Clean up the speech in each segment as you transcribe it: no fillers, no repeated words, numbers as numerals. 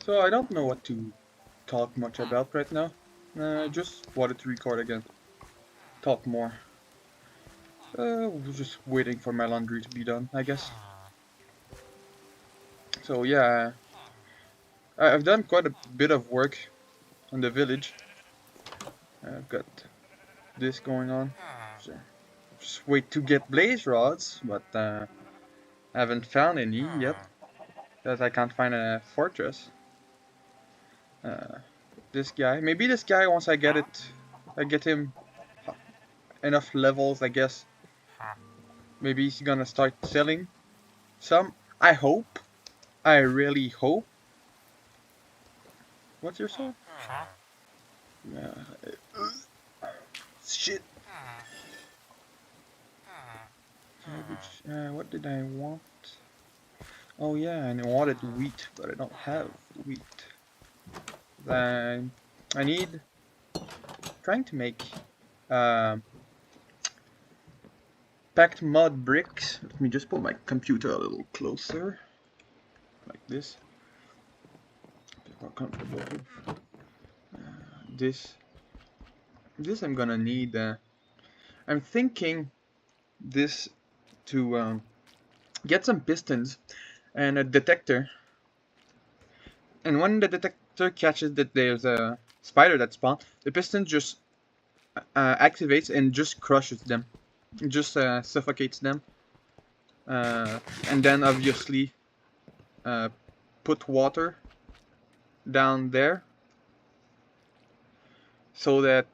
So I don't know what to talk much about right now. Just wanted to record again. Talk more. We're just waiting for my laundry to be done, I guess. So yeah, I've done quite a bit of work on the village. I've got this going on. So just wait to get blaze rods, but I haven't found any yet, because I can't find a fortress. Uh, this guy, maybe this guy, once I get him enough levels, I guess. Maybe he's gonna start selling some. I hope. I really hope. What's your song? Uh, shit. What did I want? Oh yeah, I wanted wheat, but I don't have wheat. Then I need trying to make um, packed mud bricks. Let me just put my computer a little closer, like this. Get more comfortable. This I'm gonna need. I'm thinking this to get some pistons and a detector. And when the detector catches that there's a spider that spawned, the piston just activates and just crushes them, just suffocates them. And then obviously uh, put water down there so that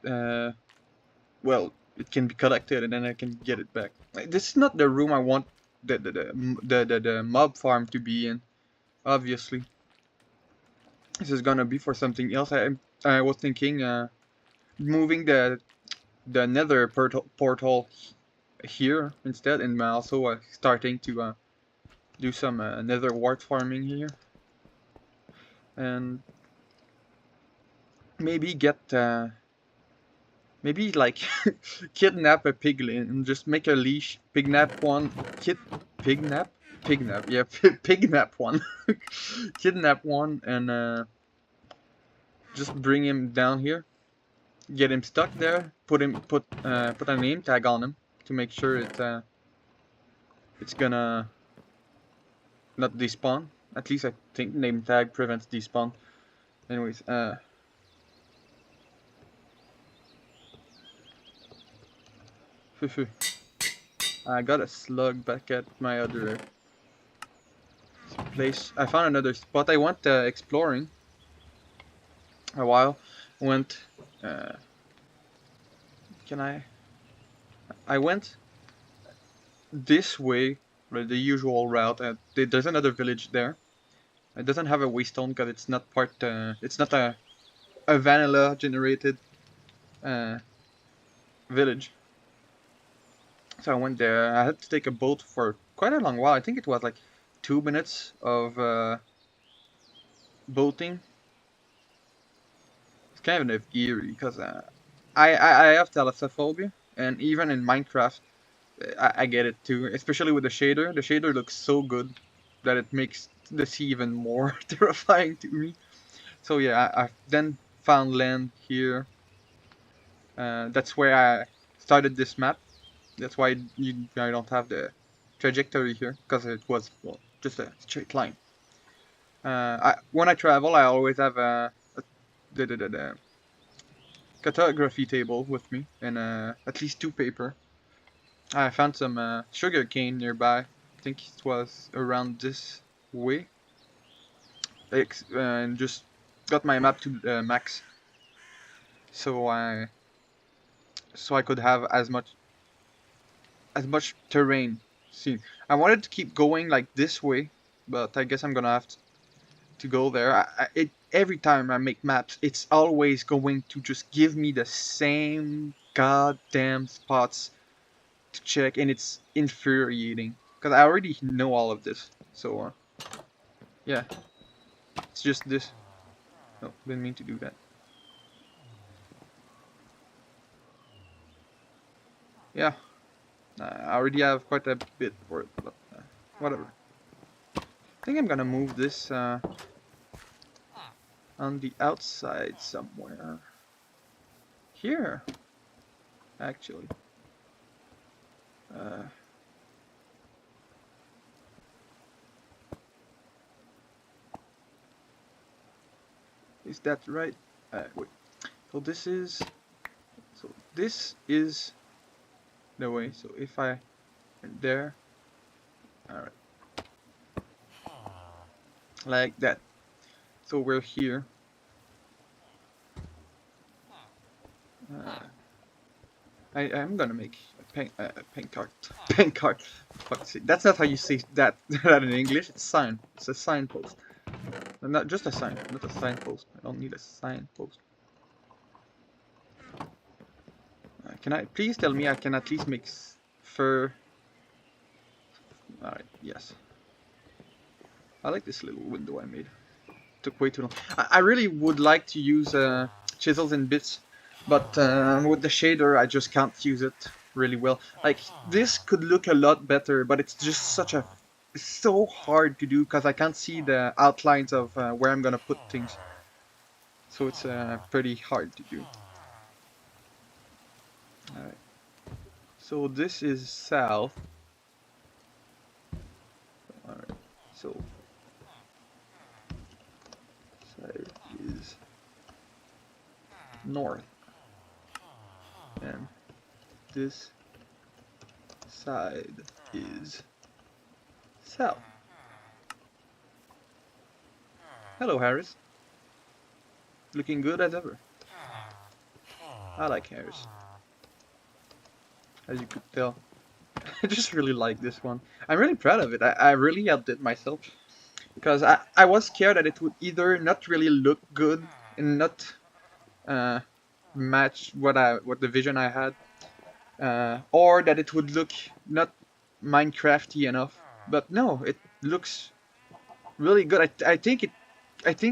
well, it can be collected and then I can get it back. This is not the room I want the mob farm to be in, obviously. This is gonna be for something else. I was thinking moving the nether portal here instead, and also starting to do some nether wart farming here, and maybe get maybe like kidnap a piglin and just make a leash, pignap one, pignap, yeah, pignap one, kidnap one, and just bring him down here, get him stuck there, put a name tag on him to make sure it's gonna not despawn. At least I think name tag prevents despawn. Anyways, I got a slug back at my other place. I found another spot. I went exploring a while. Went. Uh, can I? I went this way, the usual route. There's another village there. It doesn't have a waystone because it's not part. It's not a vanilla generated uh, village. So I went there. I had to take a boat for quite a long while. I think it was like 2 minutes of boating. It's kind of eerie because I have thalassophobia, and even in Minecraft, I get it too. Especially with the shader. The shader looks so good that it makes the sea even more terrifying to me. So yeah, I then found land here. That's where I started this map. That's why I don't have the trajectory here, because it was, well, just a straight line. When I travel, I always have the cartography table with me and at least 2 paper. I found some sugar cane nearby. I think it was around this way. And just got my map to max, so I could have as much terrain. See, I wanted to keep going like this way, but I guess I'm gonna have to go there. Every time I make maps, it's always going to just give me the same goddamn spots to check, and it's infuriating because I already know all of this. So yeah, it's just this. No, didn't mean to do that. Yeah, I already have quite a bit for it, but whatever. I think I'm gonna move this on the outside somewhere. Here, actually. Is that right? Wait. So this is the way. So if I there, all right, like that. So we're here. I'm gonna make a pancart. Pancart. Fuck's sake. That's not how you say that that in English. It's sign. It's a signpost. Not just a sign, not a signpost. I don't need a signpost. Can I please tell me I can at least make fur? Alright, yes. I like this little window I made. Took way too long. I really would like to use chisels and bits, but with the shader I just can't use it really well. Like, this could look a lot better, but it's just it's so hard to do because I can't see the outlines of where I'm gonna put things. So it's pretty hard to do. Alright. So this is south. Alright, so side is north. And this side is south. Hello, Harris. Looking good as ever. I like Harris. As you could tell. I just really like this one. I'm really proud of it. I really outdid myself. Because I was scared that it would either not really look good and not match what the vision I had, or that it would look not Minecrafty enough. But no, it looks really good. I think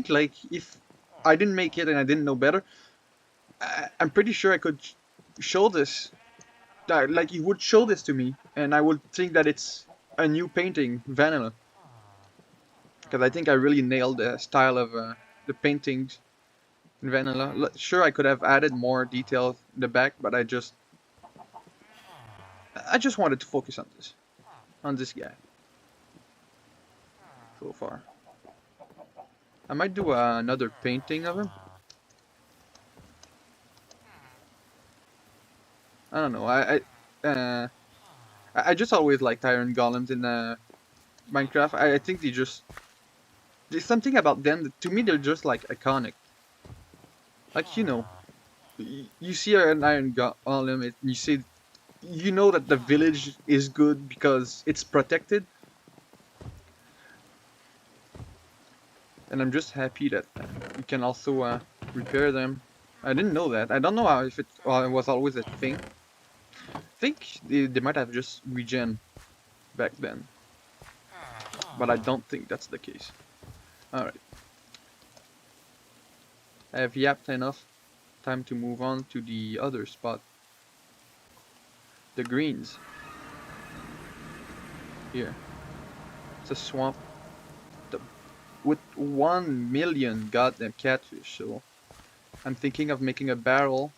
like if I didn't make it and I didn't know better, I'm pretty sure I could show this. Like you would show this to me, and I would think that it's a new painting, vanilla. Because I think I really nailed the style of the paintings in vanilla. Sure, I could have added more details in the back, but I just wanted to focus on this guy. So far, I might do another painting of him. I don't know. I just always liked iron golems in Minecraft. I think there's something about them that, to me, they're just like iconic. Like, you know, you see an iron golem, you know that the village is good because it's protected. And I'm just happy that you can also repair them. I didn't know that. I don't know if it was always a thing. I think they might have just regen back then. But I don't think that's the case. Alright. I have yapped enough. Time to move on to the other spot. The greens. Here. It's a swamp. With 1 million goddamn catfish, so I'm thinking of making a barrel.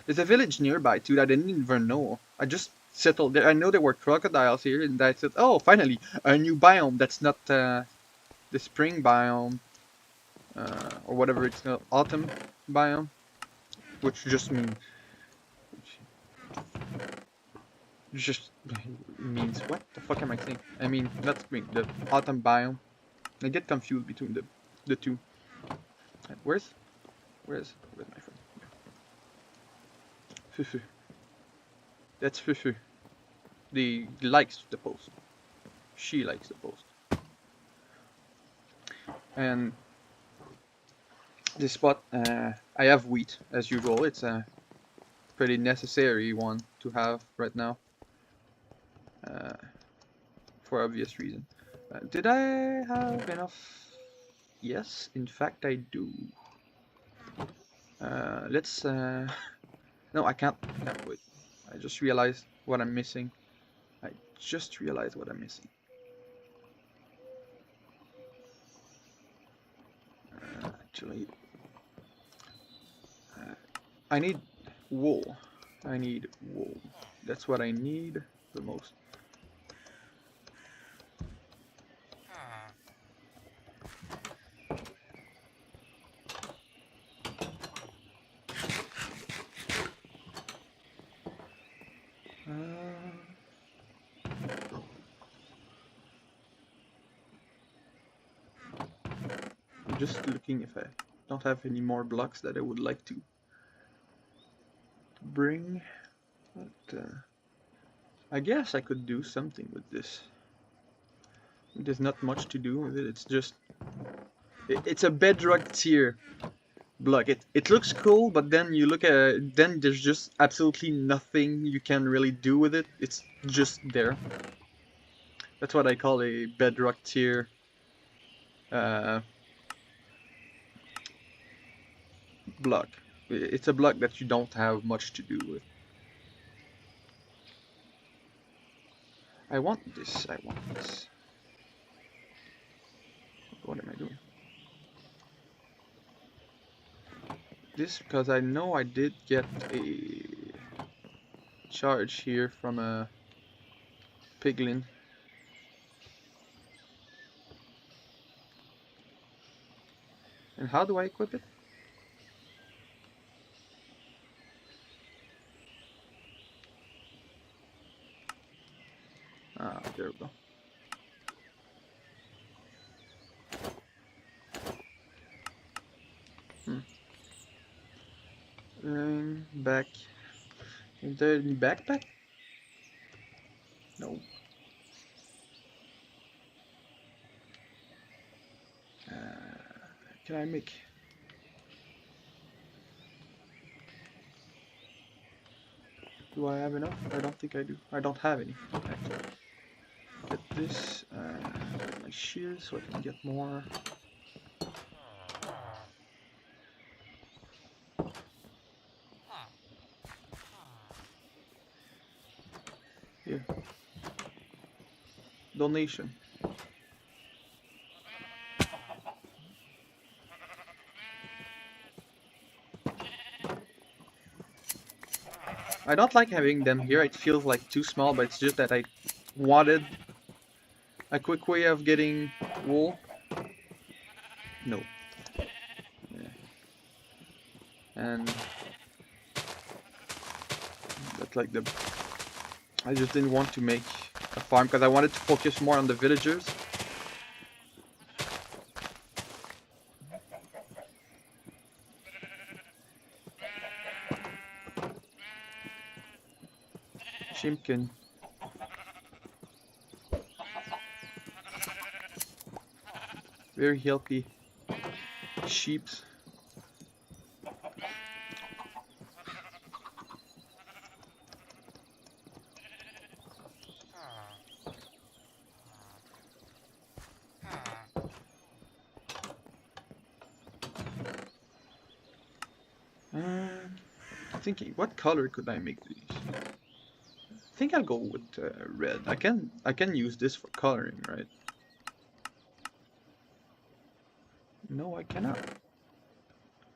There's a village nearby too that I didn't even know. I just settled there. I know there were crocodiles here, and I said, oh, finally, a new biome that's not the spring biome, or whatever it's called, autumn biome, which just means what the fuck am I saying? I mean, not spring, the autumn biome. I get confused between the two. Where's my friend? Fufu. That's Fufu. He likes the post. She likes the post. And this spot, I have wheat as usual. It's a pretty necessary one to have right now, for obvious reason. Did I have enough? Yes, in fact I do. Let's no, I can't wait. I just realized what I'm missing. I just realized what I'm missing. Actually, I need wool. I need wool. That's what I need the most. I'm just looking if I don't have any more blocks that I would like to bring, but I guess I could do something with this. There's not much to do with it. It's just it's a bedrock tier block. It looks cool, but then you look at it, then there's just absolutely nothing you can really do with it. It's just there. That's what I call a bedrock tier block. It's a block that you don't have much to do with. I want this. I want this. What am I doing? This because I know I did get a charge here from a piglin. And how do I equip it? Ah, there we go. Back. Is there any backpack? No. Can I make? Do I have enough? I don't think I do. I don't have any, actually. Get this, get my shield so I can get more. Here. Donation. I don't like having them here. It feels like too small, but it's just that I wanted a quick way of getting wool. No. Yeah. And that's like the... I just didn't want to make a farm because I wanted to focus more on the villagers. Shimkin. Very healthy sheeps. Thinking, what color could I make these? I think I'll go with red. I can use this for coloring, right? No, I cannot.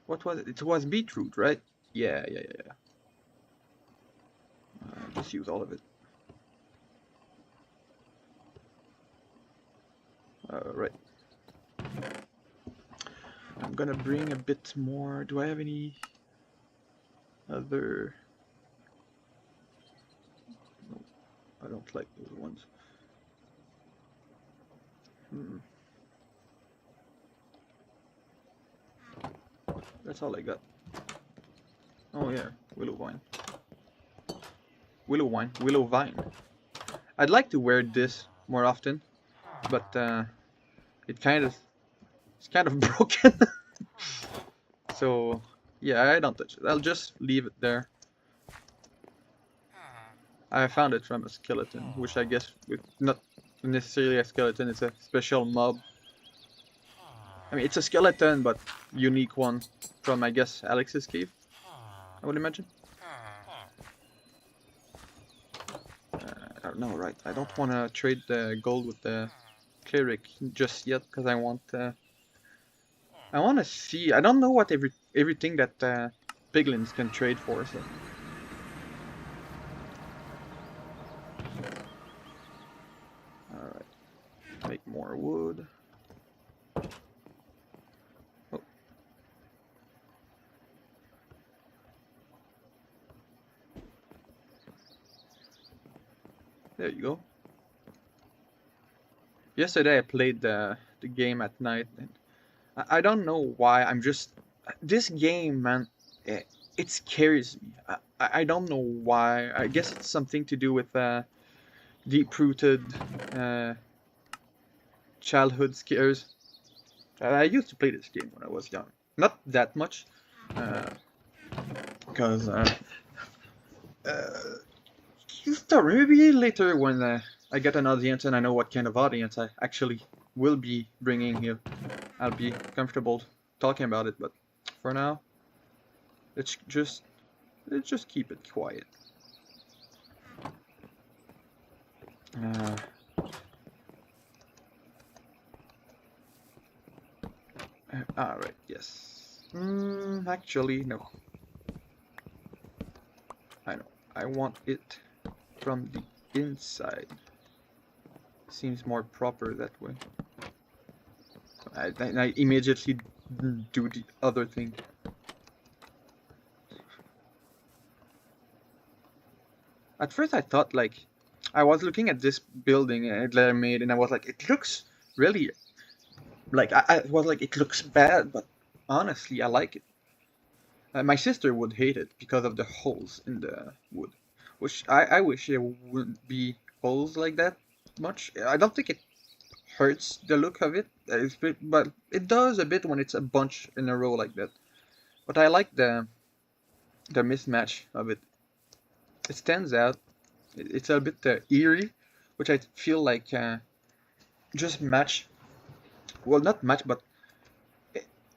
What was it? It was beetroot, right? Yeah. Just use all of it. Right. I'm gonna bring a bit more. Do I have any other? No, I don't like those ones. That's all I got. Oh yeah, willow vine. Willow vine. I'd like to wear this more often, but it's kind of broken. So yeah, I don't touch it. I'll just leave it there. I found it from a skeleton, which I guess it's not necessarily a skeleton, it's a special mob. I mean, it's a skeleton, but unique one from, I guess, Alex's cave, I would imagine. no, right. I don't want to trade the gold with the cleric just yet because I want to see. I don't know what everything that piglins can trade for. So all right, make more wood. Oh. There you go. Yesterday I played the game at night, and I don't know why. I'm just this game, man. It, it scares me. I don't know why. I guess it's something to do with deep-rooted uh, childhood scares. I used to play this game when I was young. Not that much, because maybe later when I get an audience and I know what kind of audience I actually will be bringing here, I'll be comfortable talking about it. But for now, let's just keep it quiet. Alright, yes. Actually, no. I know. I want it from the inside. Seems more proper that way. I immediately do the other thing. At first I thought like, I was looking at this building that I made and I was like, it looks really, like, I was like, it looks bad, but honestly I like it. My sister would hate it because of the holes in the wood, which I wish there wouldn't be holes like that much. I don't think it hurts the look of it, but it does a bit when it's a bunch in a row like that. But I like the mismatch of it. It stands out. It's a bit eerie, which I feel like just match. Well, not match, but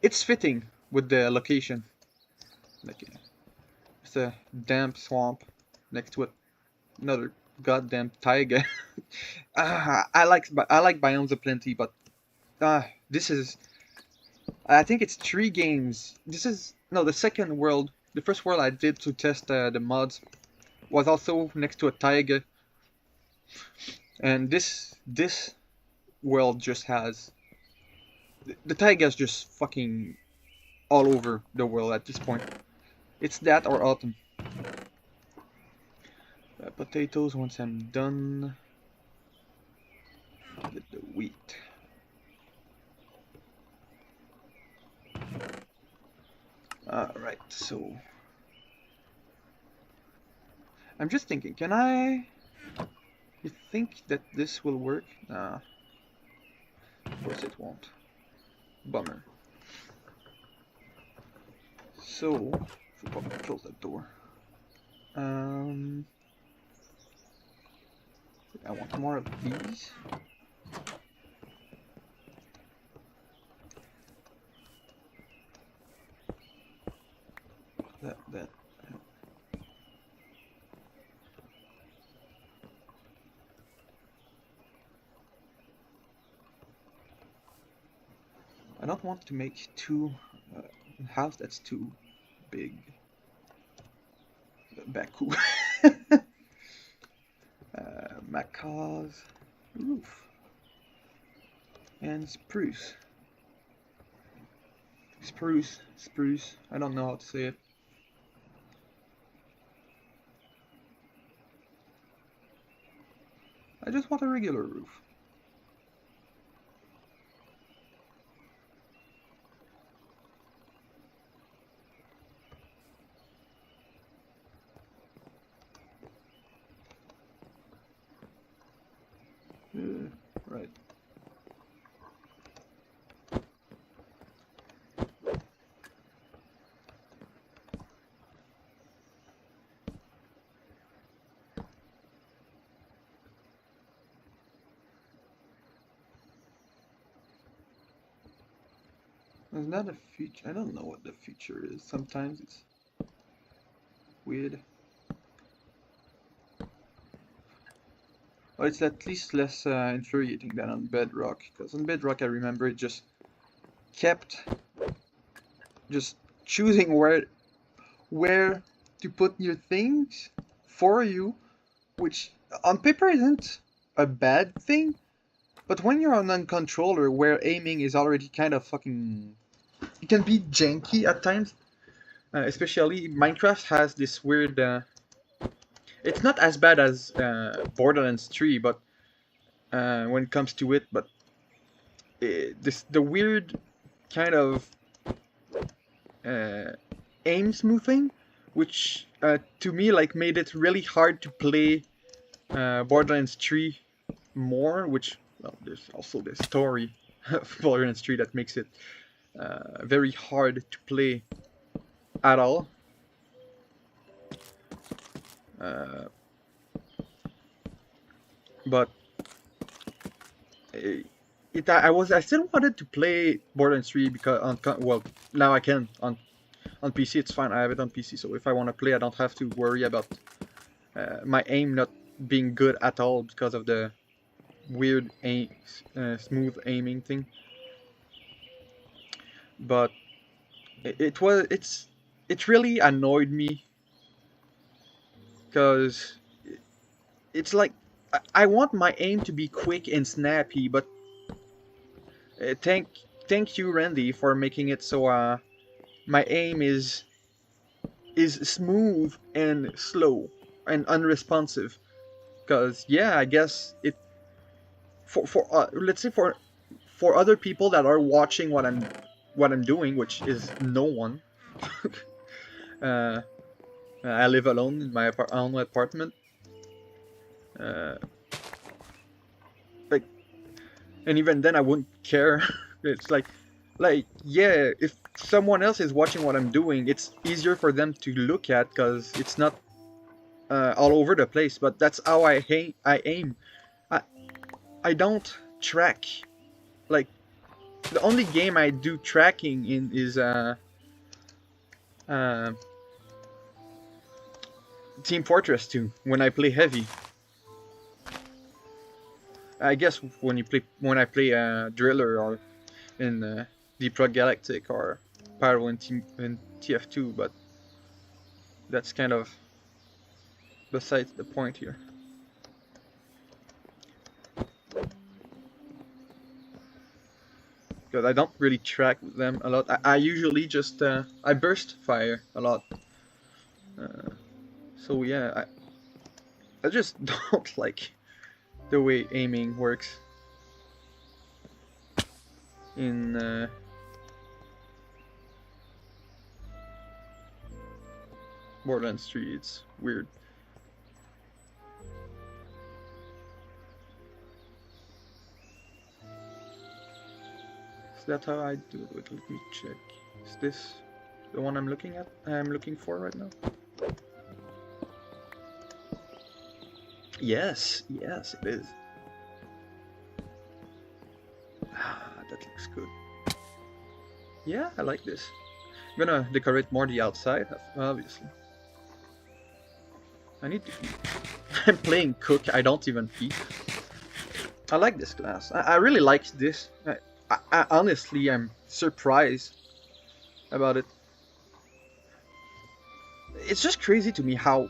it's fitting with the location. Like it's a damp swamp next to another goddamn taiga. I like biomes aplenty, but this is. I think it's 3 games. This is no the second world. The first world I did to test the mods was also next to a taiga, and this world just has the taiga's just fucking all over the world at this point. It's that or autumn. Potatoes once I'm done with the wheat. Alright, so I'm just thinking, can I? You think that this will work? Nah, of course it won't. Bummer. So, should probably close that door. I want more of these. That. I don't want to make house that's too big. Baku. Macaws roof and spruce. Spruce. I don't know how to say it. I just want a regular roof. Right. There's not a feature. I don't know what the feature is. Sometimes it's weird. Well, it's at least less infuriating than on Bedrock, because on Bedrock I remember it just kept just choosing where to put your things for you, which on paper isn't a bad thing, but when you're on a controller where aiming is already kind of fucking, it can be janky at times. Especially Minecraft has this weird. It's not as bad as Borderlands 3, but when it comes to it, but the weird kind of uh, aim smoothing, which to me like made it really hard to play Borderlands 3 more. Which, well, there's also the story of Borderlands 3 that makes it very hard to play at all. But I still wanted to play Borderlands 3 because well, now I can on PC. It's fine. I have it on PC, so if I want to play, I don't have to worry about my aim not being good at all because of the weird smooth aiming thing. But it really annoyed me because it's like I want my aim to be quick and snappy, but thank you, Randy, for making it so my aim is smooth and slow and unresponsive. Cause yeah, I guess it for let's say for other people that are watching what I'm doing, which is no one. uh, I live alone in my own apartment. Like, and even then, I wouldn't care. It's like yeah, if someone else is watching what I'm doing, it's easier for them to look at because it's not all over the place. But that's how I aim. I don't track. Like, the only game I do tracking in is Team Fortress 2 when I play heavy. I guess when I play Driller or in Deep Rock Galactic or Pyro in TF2, but that's kind of besides the point here. Because I don't really track them a lot. I usually just I burst fire a lot. So yeah, I just don't like the way aiming works in Borderlands 3. It's weird. Is that how I do it? Wait, let me check. Is this the one I'm looking at? I'm looking for right now. Yes, yes, it is. Ah, that looks good. Yeah, I like this. I'm gonna decorate more the outside, obviously. I need to eat. I'm playing Cook, I don't even eat. I like this class. I really like this. I honestly am surprised about it. It's just crazy to me how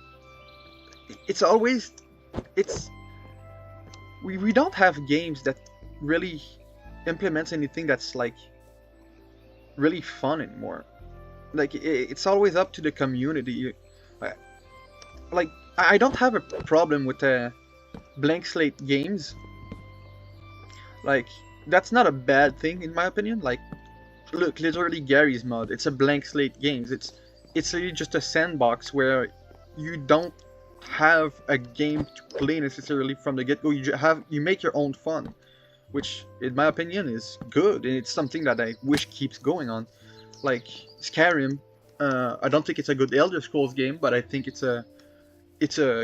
it's always we don't have games that really implements anything that's like really fun anymore. Like it's always up to the community. Like I don't have a problem with blank slate games. Like that's not a bad thing in my opinion. Like look, literally Gary's mod. It's a blank slate games. It's really just a sandbox where you don't have a game to play necessarily from the get-go. You make your own fun, which in my opinion is good, and it's something that I wish keeps going on. Like Skyrim, I don't think it's a good Elder Scrolls game, but I think it's a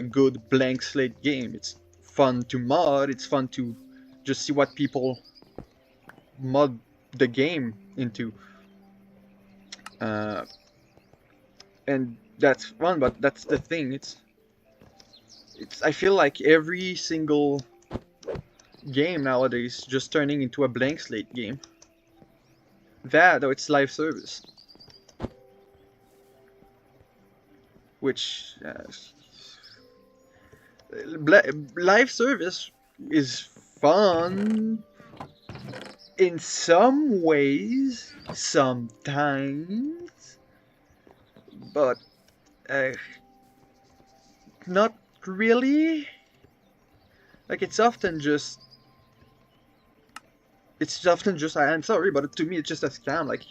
good blank slate game. It's fun to mod. It's fun to just see what people mod the game into, and that's fun. But that's the thing. I feel like every single game nowadays just turning into a blank slate game. That, though, it's live service, which live service is fun in some ways, sometimes, but uh, not really. Like it's often just. I'm sorry, but to me it's just a scam. Like,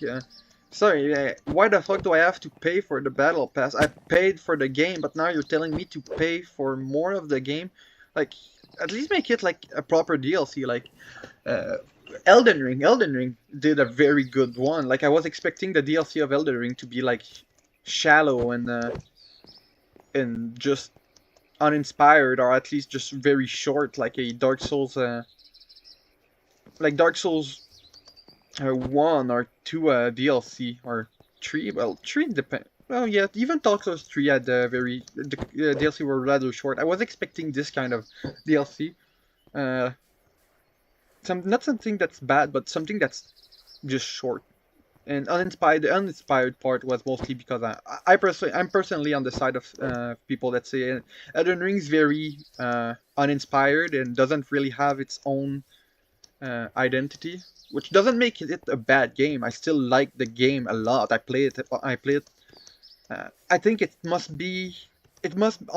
sorry, why the fuck do I have to pay for the battle pass? I paid for the game, but now you're telling me to pay for more of the game. Like, at least make it like a proper DLC. Like, uh, Elden Ring. Elden Ring did a very good one. Like, I was expecting the DLC of Elden Ring to be like shallow and just uninspired, or at least just very short, like a Dark Souls, like Dark Souls 1 or 2 DLC or 3. Well, 3 depend. Well, yeah, even Dark Souls 3 had the DLC were rather short. I was expecting this kind of DLC. Uh, not something that's bad, but something that's just short and uninspired. The uninspired part was mostly because I'm personally on the side of people that say Elden Ring's very uninspired and doesn't really have its own identity, which doesn't make it a bad game. I still like the game a lot. I play it. I play it. I think it must be. It must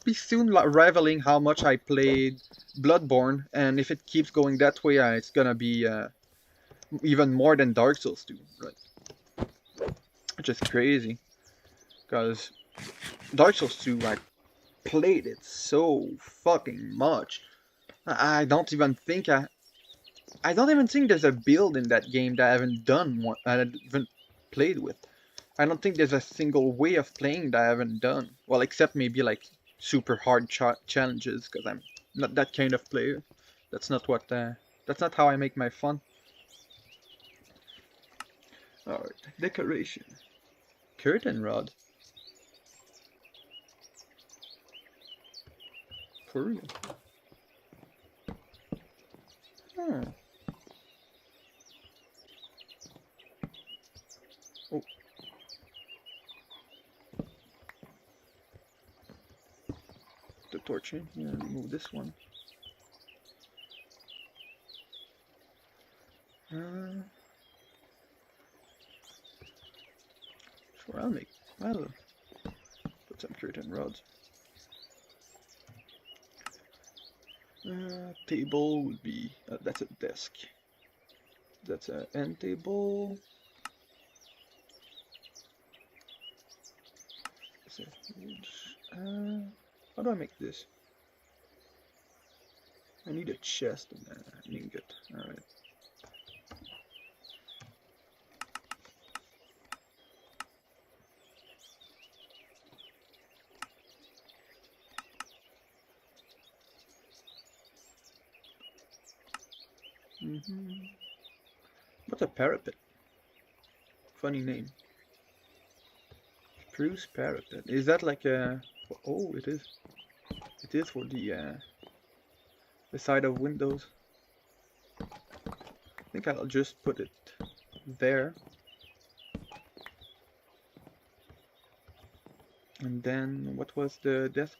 be soon rivaling how much I played Bloodborne, and if it keeps going that way, it's gonna be even more than Dark Souls 2, right? Which is crazy, because Dark Souls 2, I played it so fucking much. I don't even think I don't even think there's a build in that game that I haven't done one, I haven't played with. I don't think there's a single way of playing that I haven't done. Well, except maybe like super hard challenges, because I'm not that kind of player. That's not what. That's not how I make my fun. Alright, decoration. Curtain rod. For real. Hmm. Oh. The torch in. Yeah, remove this one. Sure, I'll put some curtain rods. Table would be, that's a desk. That's an end table. How do I make this? I need a chest and an ingot. Alright. What's a parapet? Funny name. Spruce parapet. Is that like a... Oh, it is. It is for the side of windows. I think I'll just put it there. And then, what was the desk?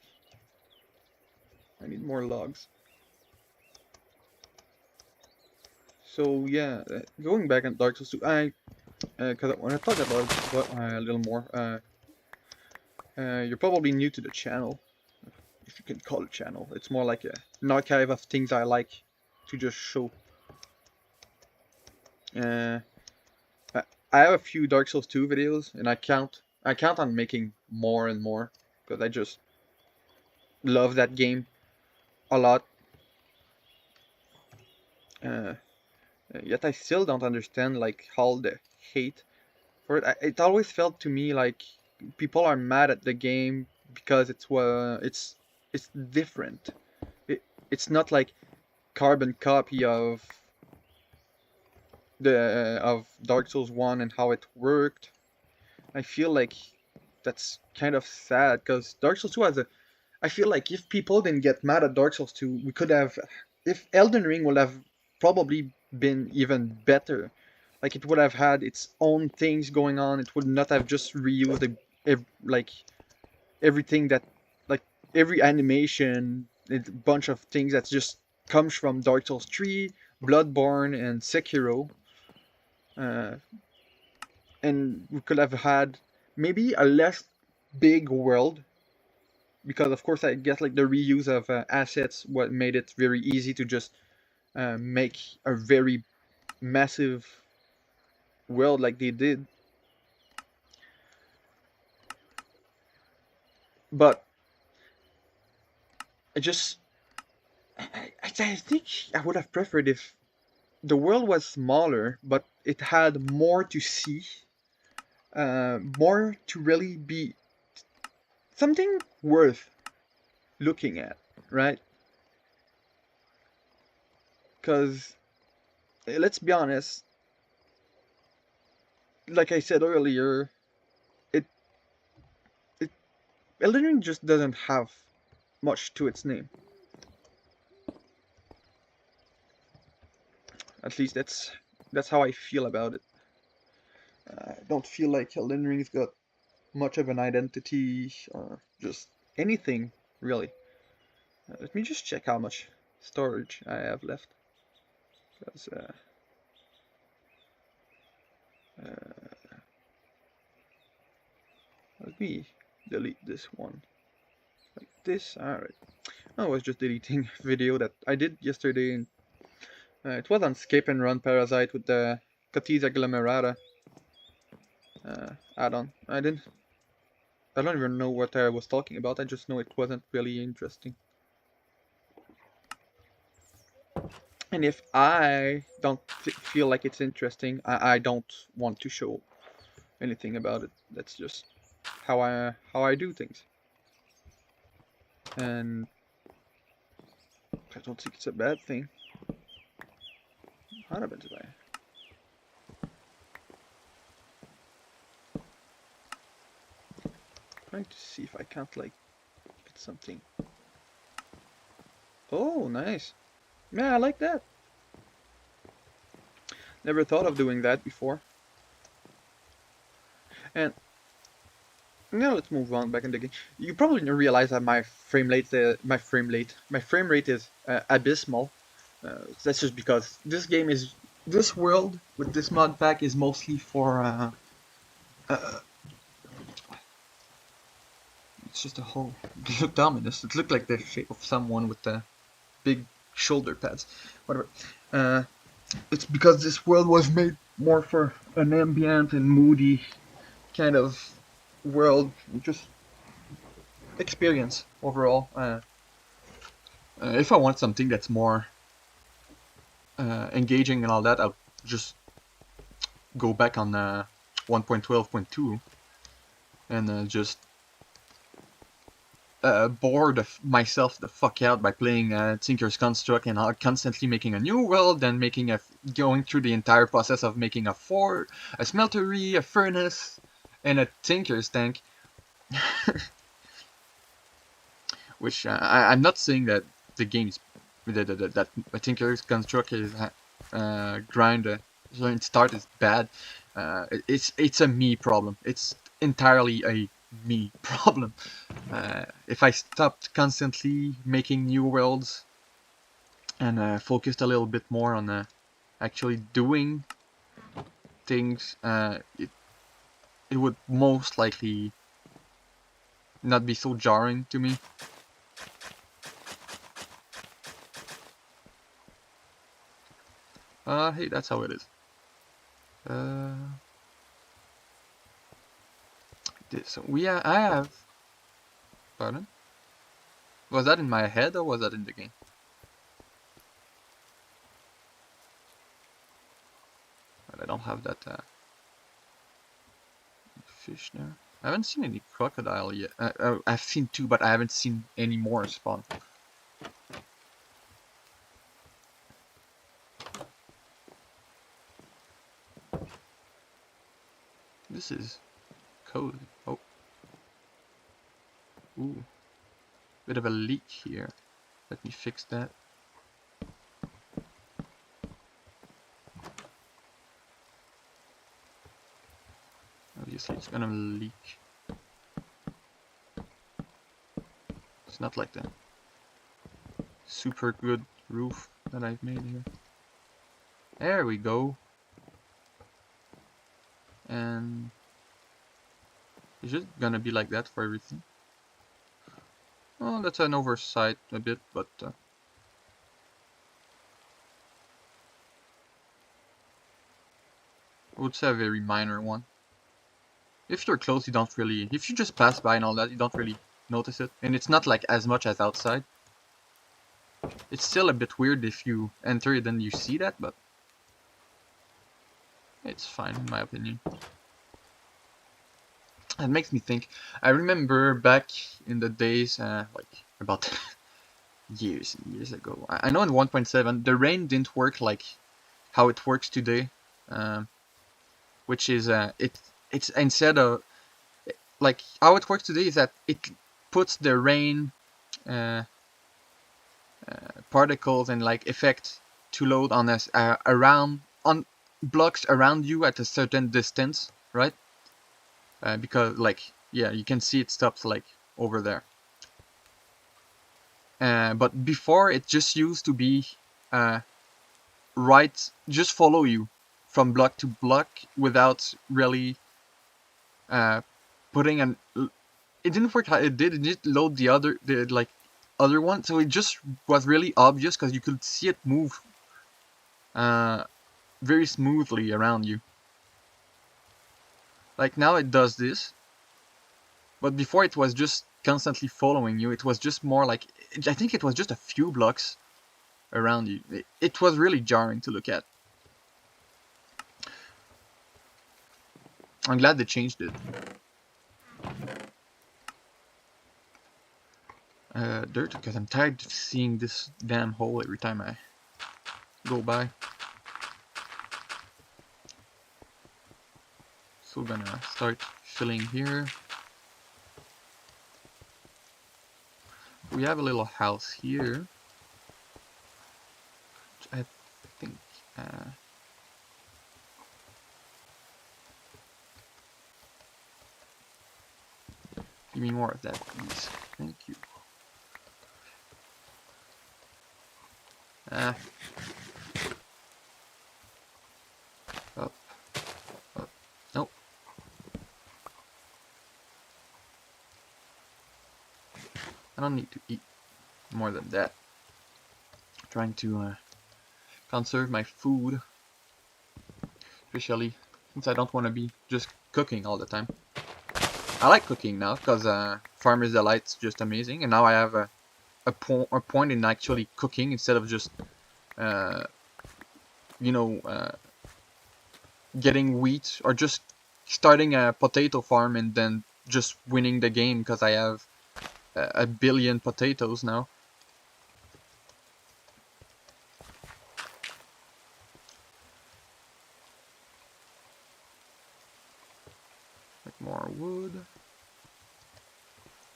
I need more logs. So yeah, going back on Dark Souls 2, because when I talk about a little more, you're probably new to the channel, if you can call it channel. It's more like an archive of things I like to just show. I have a few Dark Souls 2 videos, and I count on making more and more, because I just love that game a lot. Yet I still don't understand like all the hate for it. It always felt to me like people are mad at the game because it's different. It's not like carbon copy of Dark Souls 1 and how it worked. I feel like that's kind of sad, because Dark Souls 2 has a... I feel like if people didn't get mad at Dark Souls 2, we could have if Elden Ring would have probably been even better, like it would have had its own things going on. It would not have just reused like everything that, like every animation, a bunch of things that just comes from Dark Souls 3, Bloodborne, and Sekiro. Uh, and we could have had maybe a less big world, because of course I guess like the reuse of assets what made it very easy to just make a very massive world like they did. But I just I think I would have preferred if the world was smaller, but it had more to see, more to really be something worth looking at, right? Because let's be honest, like I said earlier, it it Elden Ring just doesn't have much to its name. At least that's how I feel about it. I don't feel like Elden Ring's got much of an identity or just anything really. Let me just check how much storage I have left. Because uh, let me delete this one like this. Alright. I was just deleting video that I did yesterday. And, it was on Escape and Run Parasite with the Cotiza Glamerata add-on. I don't even know what I was talking about. I just know it wasn't really interesting. And if I don't feel like it's interesting, I don't want to show anything about it. That's just how I do things. And I don't think it's a bad thing. How about today? Trying to see if I can't like get something. Oh, nice. Yeah, I like that. Never thought of doing that before. And now let's move on back in the game. You probably didn't realize that my frame rate is abysmal. That's just because this world with this mod pack is mostly for uh, it's just a whole look dominus. It looked like the shape of someone with the big shoulder pads. Whatever. Uh, it's because this world was made more for an ambient and moody kind of world, just experience overall. If I want something that's more engaging and all that, I'll just go back on 1.12.2 and just bore myself the fuck out by playing Tinker's Construct and constantly making a new world and going through the entire process of making a fort, a smeltery, a furnace, and a Tinker's tank. Which I'm not saying that the game's that Tinker's Construct is grind start is bad. It's a me problem. It's entirely a me problem. If I stopped constantly making new worlds and focused a little bit more on actually doing things, it would most likely not be so jarring to me. Hey, that's how it is. So I have. Pardon? Was that in my head or was that in the game? But I don't have that fish there. I haven't seen any crocodile yet. I've seen two, but I haven't seen any more spawn. This is cozy. Oh. Ooh. Bit of a leak here. Let me fix that. obviously it's gonna leak. It's not like the super good roof that I've made here. There we go. And it's just gonna be like that for everything. Well, that's an oversight a bit, but I would say a very minor one. If you're close, you don't really... If you just pass by and all that, you don't really notice it. And it's not like as much as outside. It's still a bit weird if you enter it and you see that, but it's fine in my opinion. It makes me think. I remember back in the days, like about years and years ago. I know in 1.7 the rain didn't work like how it works today, which is it's instead of like how it works today is that it puts the rain particles and like effect to load on us around on blocks around you at a certain distance, right? Because like yeah, you can see it stops like over there. But before it just used to be right, just follow you from block to block without really putting an. It didn't work how it did. It did load the other one, so it just was really obvious because you could see it move very smoothly around you. Like now it does this, but before it was just constantly following you. It was just more like I think it was just a few blocks around you. It was really jarring to look at. I'm glad they changed it. Dirt, because I'm tired of seeing this damn hole every time I go by. So we're gonna start filling here. We have a little house here. Which I think give me more of that, please. Thank you. Up. Up. Nope. I don't need to eat more than that. I'm trying to conserve my food. Especially since I don't want to be just cooking all the time. I like cooking now because Farmer's Delight's just amazing, and now I have a point in actually cooking instead of just you know getting wheat or just starting a potato farm and then just winning the game because I have a billion potatoes now. Like more wood.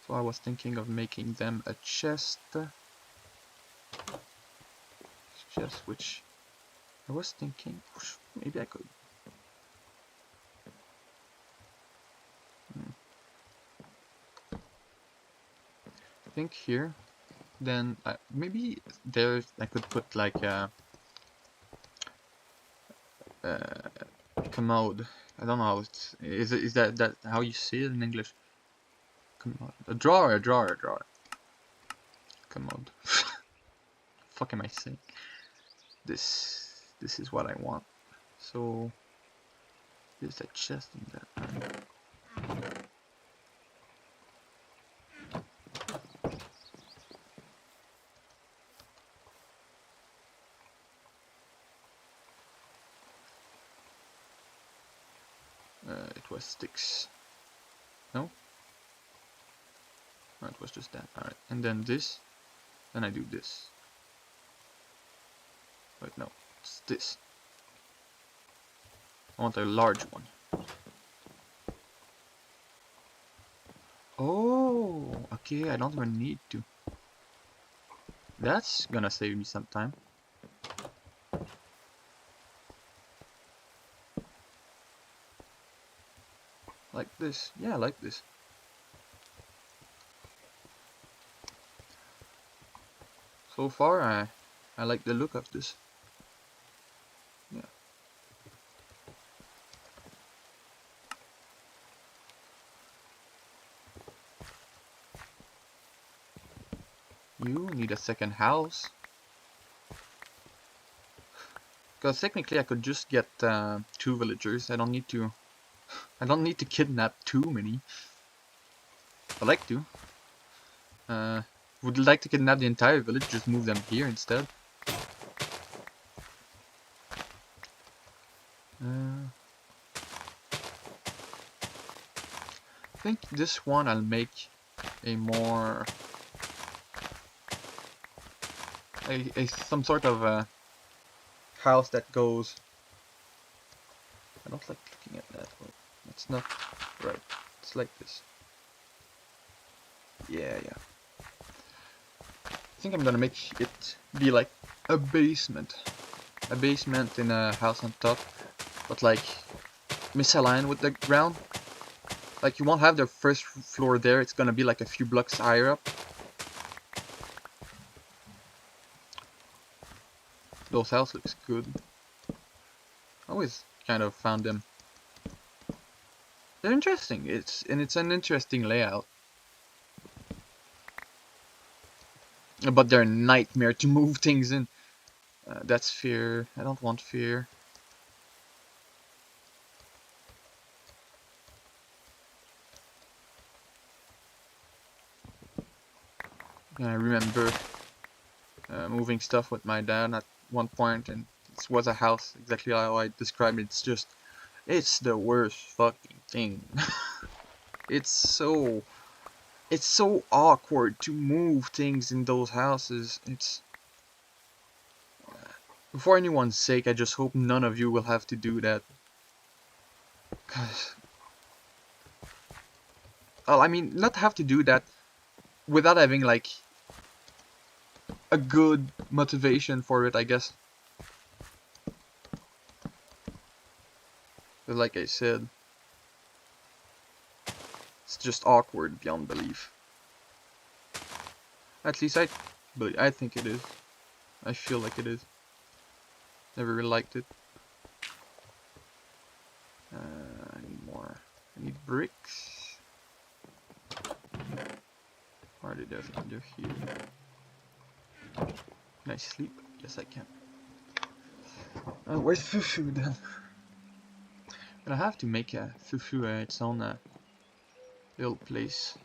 So I was thinking of making them a chest. Chest which I was thinking maybe I could. I think here, then maybe there I could put like a commode. I don't know how it's is that how you say it in English? Commode. A drawer. Commode. Fuck am I saying? This is what I want. So there's a chest in there. It was sticks. No? No, it was just that. Alright, and then this. Then I do this. Wait, no. It's this. I want a large one. Oh, okay, I don't even need to. That's gonna save me some time. Like this. Yeah, I like this. So far, I like the look of this. Yeah. You need a second house. Because technically I could just get 2 villagers. I don't need to kidnap too many. I'd like to. Would like to kidnap the entire village, just move them here instead. I think this one I'll make a more some sort of a house that goes. I don't like looking at that. Well, that's not right. It's like this. Yeah. I think I'm gonna make it be like a basement in a house on top, but like misaligned with the ground. Like you won't have the first floor there, it's gonna be like a few blocks higher up. Those houses looks good. I always kind of found them. They're interesting. It's an interesting layout. But they're a nightmare to move things in. That's fear. I don't want fear. I remember moving stuff with my dad at one point, and this was a house exactly how I described it. It's the worst fucking thing. It's so awkward to move things in those houses. It's for anyone's sake, I just hope none of you will have to do that. Well, I mean, not have to do that without having like a good motivation for it, I guess. But like I said, it's just awkward beyond belief. At least I think it is. I feel like it is. Never really liked it. I need more. I need bricks. Where are they? They're here. Can I sleep? Yes, I can. Where's Fufu then? But I have to make a Fufu its own little place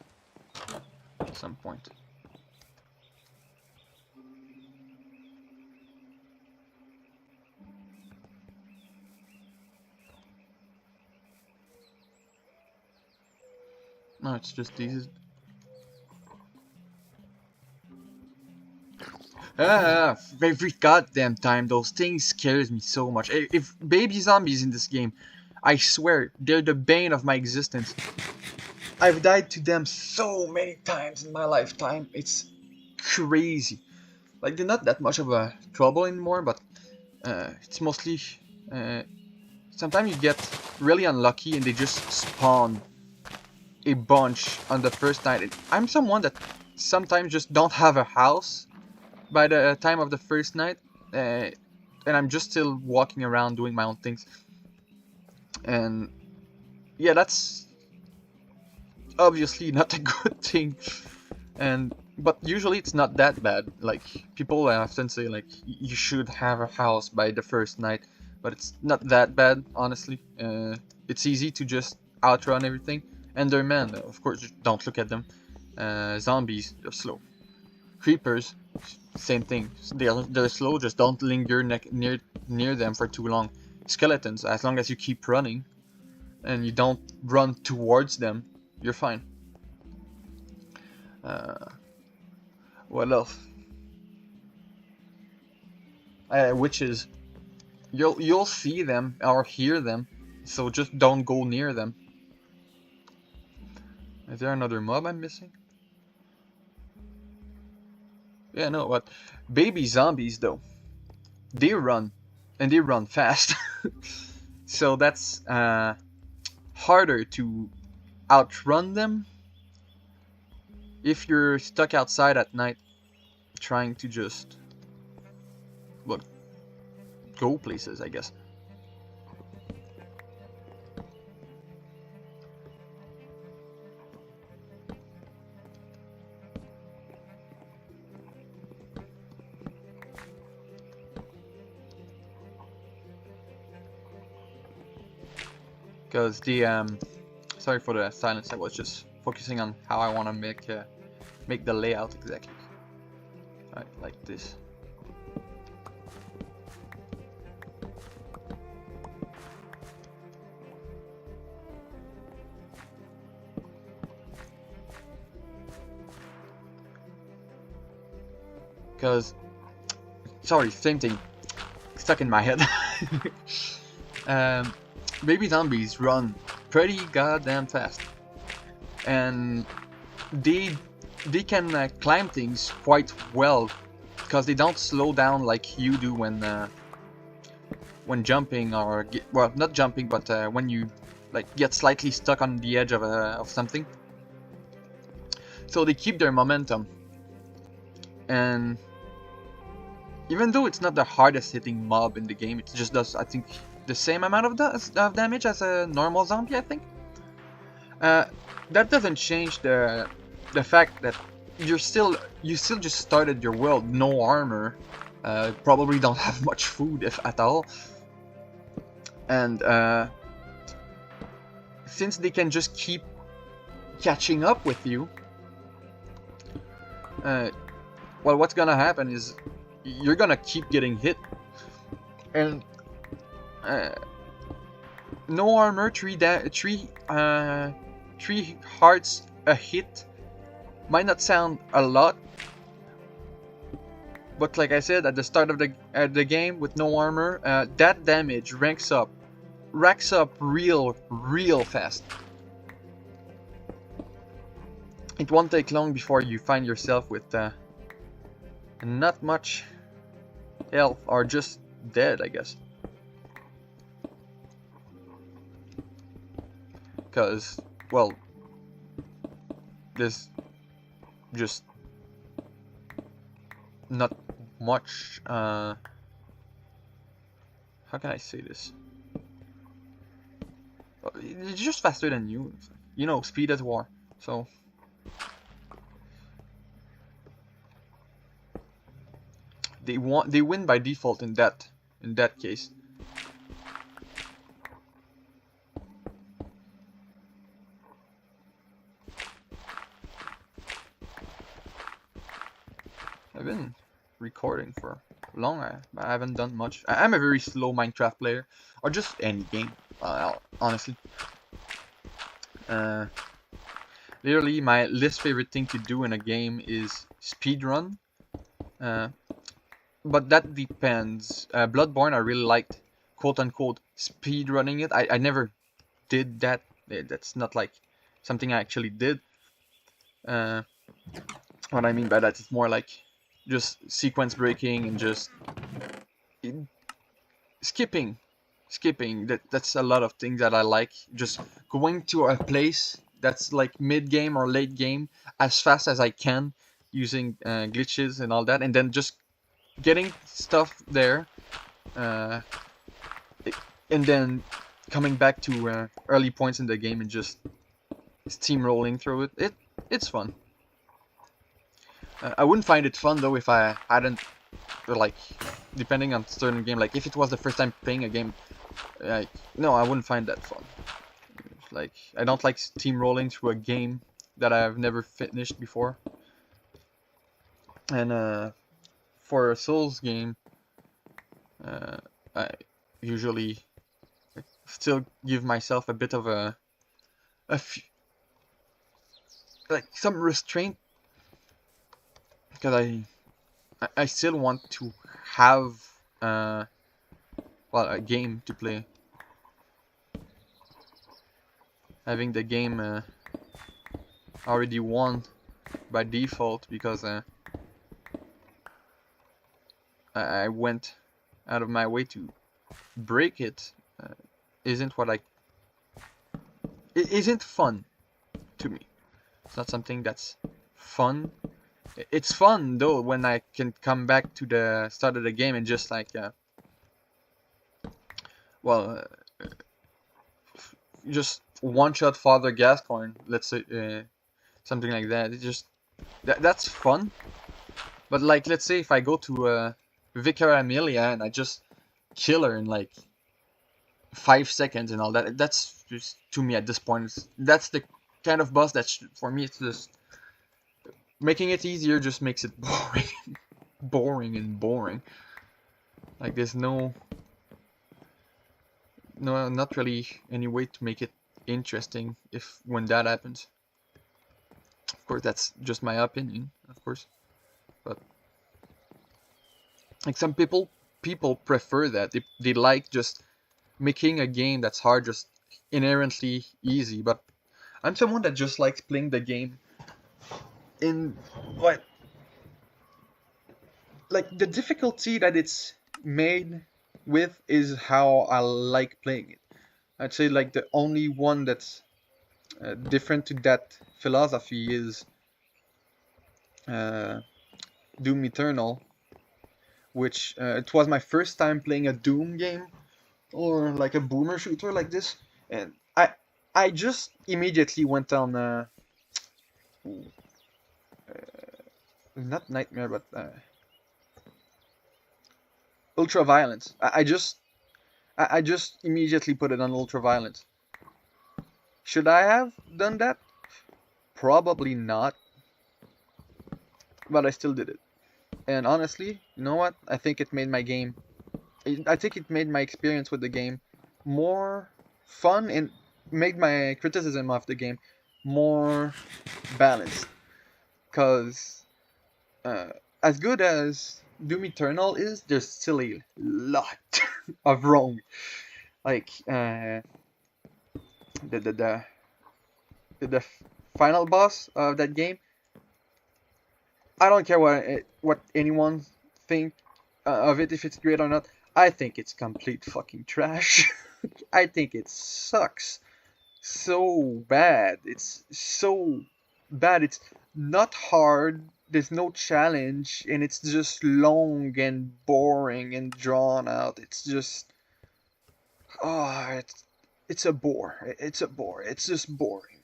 at some point. No, it's just these. Every goddamn time those things scares me so much. If baby zombies in this game, I swear, they're the bane of my existence. I've died to them so many times in my lifetime. It's crazy. Like, they're not that much of a trouble anymore, but it's mostly sometimes you get really unlucky and they just spawn a bunch on the first night. I'm someone that sometimes just don't have a house by the time of the first night, and I'm just still walking around doing my own things. And yeah, that's obviously not a good thing. But usually it's not that bad. Like, people often say like you should have a house by the first night, but it's not that bad, honestly. It's easy to just outrun everything. Enderman, of course, don't look at them. Zombies, they're slow. Creepers, same thing. They're slow. Just don't linger near them for too long. Skeletons, as long as you keep running and you don't run towards them, you're fine. What else? Witches. You'll see them or hear them, so just don't go near them. Is there another mob I'm missing? Yeah, no, but baby zombies though, they run, and they run fast. So that's harder to outrun them if you're stuck outside at night trying to just, well, go places, I guess. Because sorry for the silence, I was just focusing on how I want to make the layout exactly. Alright, like this. Because, sorry, same thing, stuck in my head. Baby zombies run pretty goddamn fast, and they can climb things quite well because they don't slow down like you do when jumping, or well, not jumping, but when you like get slightly stuck on the edge of something. So they keep their momentum, and even though it's not the hardest hitting mob in the game, it just does, I think, the same amount of damage as a normal zombie, I think. That doesn't change the fact that you still just started your world, no armor, probably don't have much food if at all, and since they can just keep catching up with you, well, what's gonna happen is you're gonna keep getting hit, and no armor, 3 hearts a hit might not sound a lot, but like I said at the start of the game, with no armor, that damage racks up real fast. It won't take long before you find yourself with not much health, or just dead, I guess. Because, well, there's just not much, how can I say this? It's just faster than you. You know, speed at war. So they win by default in that case. I've been recording for long. I haven't done much. I'm a very slow Minecraft player, or just any game, honestly. Literally, my least favorite thing to do in a game is speedrun. But that depends. Bloodborne, I really liked, quote unquote, speedrunning it. I never did that. That's not like something I actually did. What I mean by that is more like just sequence breaking and just skipping. That's a lot of things that I like. Just going to a place that's like mid game or late game as fast as I can, using glitches and all that, and then just getting stuff there, and then coming back to early points in the game and just steamrolling through it. It's fun. I wouldn't find it fun though if I hadn't, like, depending on certain game, like if it was the first time playing a game, like, no, I wouldn't find that fun. Like, I don't like steamrolling through a game that I've never finished before. And for a Souls game, I usually still give myself a bit of like some restraint, because I still want to have well, a game to play. Having the game already won by default because I went out of my way to break it, isn't what it isn't fun. to me. It's not something that's fun. It's fun though when I can come back to the start of the game and just like well just one shot Father Gascoigne, let's say something like that. It just that's fun. But like let's say if I go to Vicar Amelia and I just kill her in like 5 seconds and all that, that's just to me at this point that's the kind of boss that for me it's just making it easier just makes it boring. Boring and boring. Like there's no not really any way to make it interesting if when that happens. Of course that's just my opinion, of course. But like some people prefer that. They like just making a game that's hard just inherently easy, but I'm someone that just likes playing the game in what like the difficulty that it's made with is how I like playing it. I'd say like the only one that's different to that philosophy is uh, Doom Eternal, which it was my first time playing a Doom game or like a boomer shooter like this, and I just immediately went on not Nightmare but Ultra Violence. I just immediately put it on Ultra Violence. Should I have done that? Probably not, but I still did it. And honestly, you know what? I think it made my game. I think it made my experience with the game more fun and made my criticism of the game more balanced. Cause uh, as good as Doom Eternal is, there's still a lot of wrong. Like the the the the final boss of that game. I don't care what anyone think of it, if it's great or not. I think it's complete fucking trash. I think it sucks so bad. It's so bad. It's not hard. There's no challenge, and it's just long and boring and drawn out. It's just it's a bore. It's a bore. It's just boring.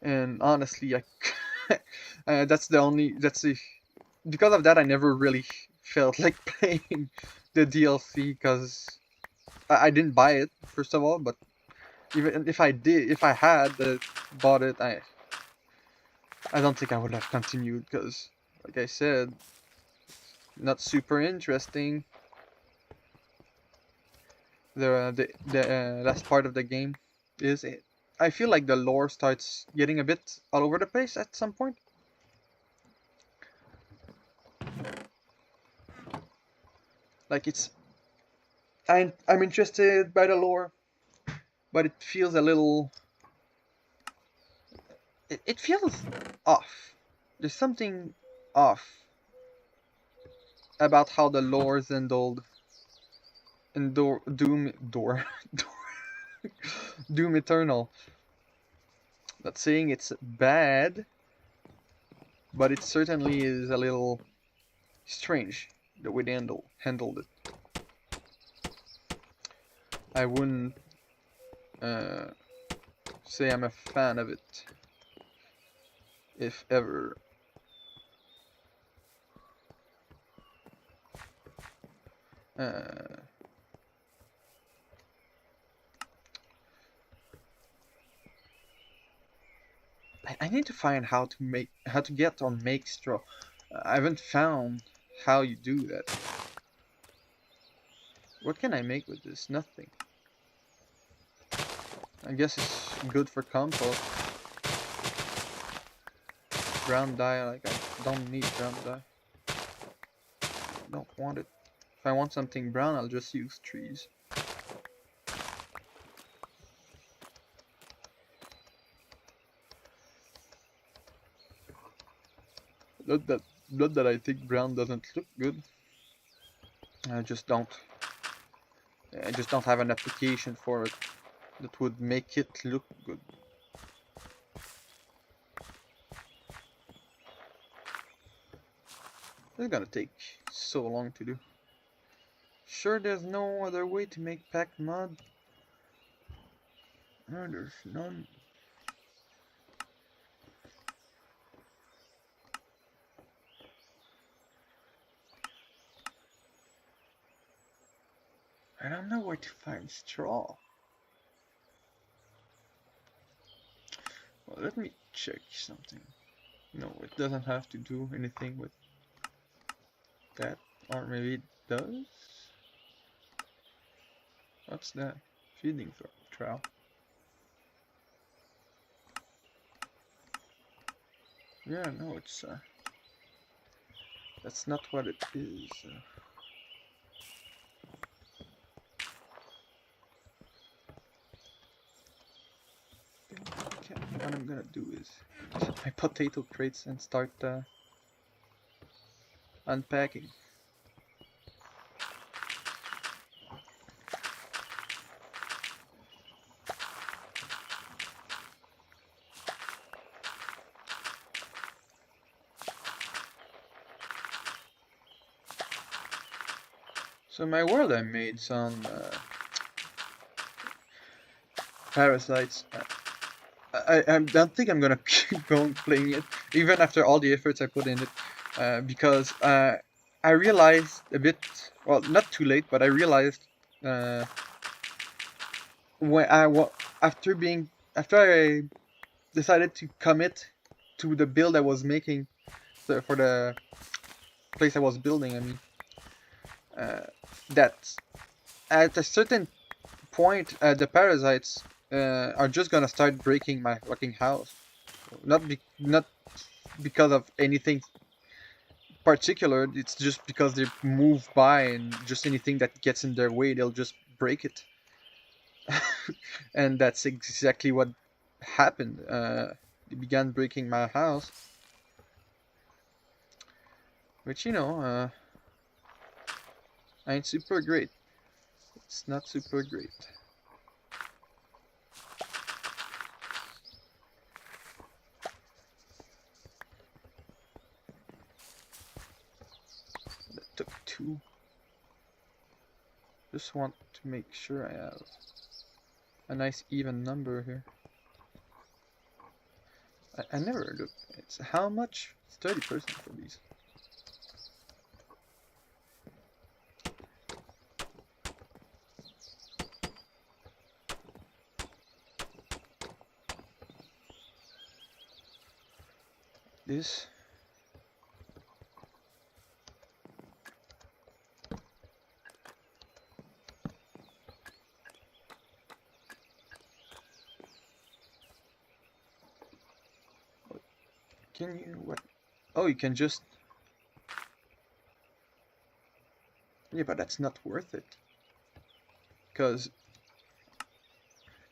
And honestly, that's the because of that I never really felt like playing the DLC because I didn't buy it first of all. But even if I did, if I had bought it, I don't think I would have continued because, like I said, not super interesting. The last part of the game is it. I feel like the lore starts getting a bit all over the place at some point. Like I'm interested by the lore, but it feels a little. It feels off. There's something off about how the lore's handled in Doom Eternal. Not saying it's bad, but it certainly is a little strange the way they handled it. I wouldn't say I'm a fan of it, if ever. I need to find how to get on Make Straw. I haven't found how you do that. What can I make with this? Nothing. I guess it's good for compost. Brown dye, like I don't need brown dye. I don't want it. If I want something brown, I'll just use trees. Not that I think brown doesn't look good. I just don't have an application for it. that would make it look good. It's gonna take so long to do. Sure, there's no other way to make packed mud? No, there's none. I don't know where to find straw. Well, let me check something. No, it doesn't have to do anything with that. Or maybe it does? What's that? Feeding trough. Yeah, no, it's that's not what it is. Okay, what I'm gonna do is my potato crates and start unpacking. So in my world I made some parasites. I don't think I'm gonna keep going playing it, even after all the efforts I put in it, because I realized a bit, well, not too late, but I realized uh, when after I decided to commit to the build I was making for the place I was building. I mean, uh, that at a certain point, the parasites are just gonna start breaking my fucking house. Not because of anything particular. It's just because they move by, and just anything that gets in their way, they'll just break it. And that's exactly what happened. They began breaking my house, which ain't super great. It's not super great. That took two. Just want to make sure I have a nice even number here. I never look. It's how much? It's 30% for these. This. Can you what? Oh, you can just. Yeah, but that's not worth it. Cause